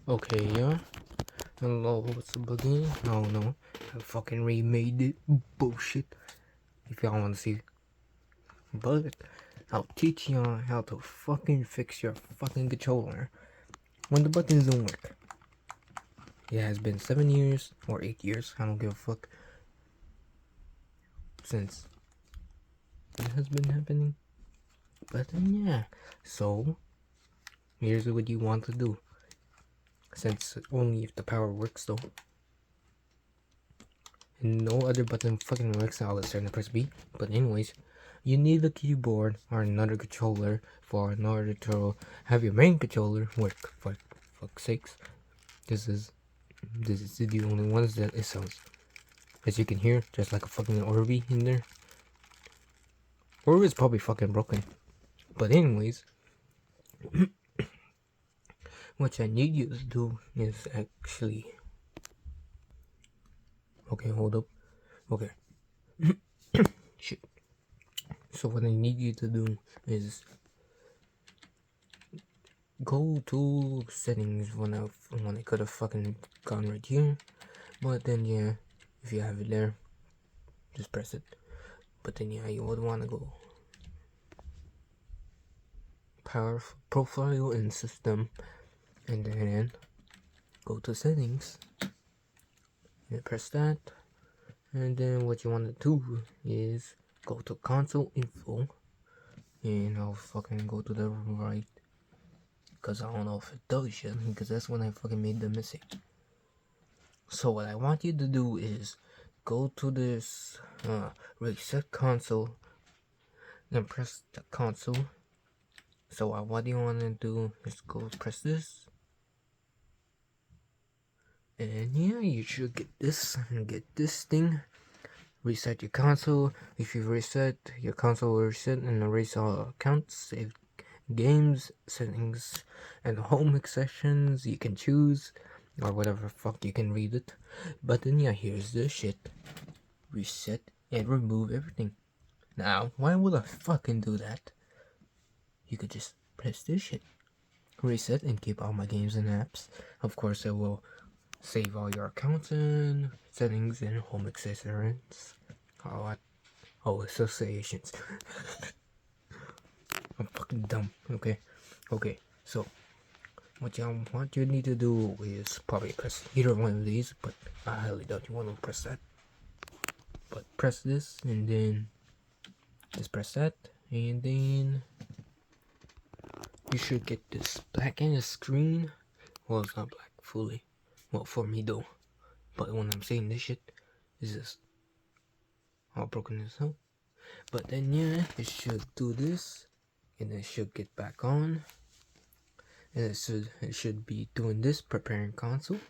Okay, yeah. Hello, what's up again? No. I fucking remade it. Bullshit. If y'all wanna see. But I'll teach y'all how to fucking fix your fucking controller when the buttons don't work. It has been 7 years or 8 years, I don't give a fuck, since it has been happening. But then yeah. So here's what you want to do. Since only if the power works though. And no other button fucking works, I'll start to press B. But anyways, you need a keyboard or another controller in order to have your main controller work. For fuck's sakes, this is the only ones that it sounds. As you can hear, just like a fucking Orbi in there. Orbi is probably fucking broken. But anyways, what I need you to do is actually. Okay, hold up. Okay. Shit. So what I need you to do is go to settings when I could have fucking gone right here. But then yeah, if you have it there, just press it. But then yeah, you would want to go power profile and system, and then go to settings and press that. And then what you want to do is go to console info, and I'll fucking go to the right, because I don't know if it does yet, because that's when I fucking made the mistake. So what I want you to do is go to this reset console, then press the console. So what you want to do is go press this, and yeah, you should get this and get this thing. Reset your console. If you reset your console, will reset and erase all accounts, save games, settings, and home sessions. You can choose, or whatever fuck, you can read it. But then yeah, here's the shit. Reset and remove everything. Now, why would I fucking do that? You could just press this shit. Reset and keep all my games and apps. Of course, it will save all your accounts and settings and home accessories. Associations. I'm fucking dumb. Okay. So what you need to do is probably press either one of these, but I highly doubt you want to press that. But press this and then just press that, and then you should get this black in the screen. Well, it's not black fully. Well, for me though. But when I'm saying this shit, it's just all broken as hell. But then yeah, it should do this, and it should get back on, and it should be doing this, preparing console.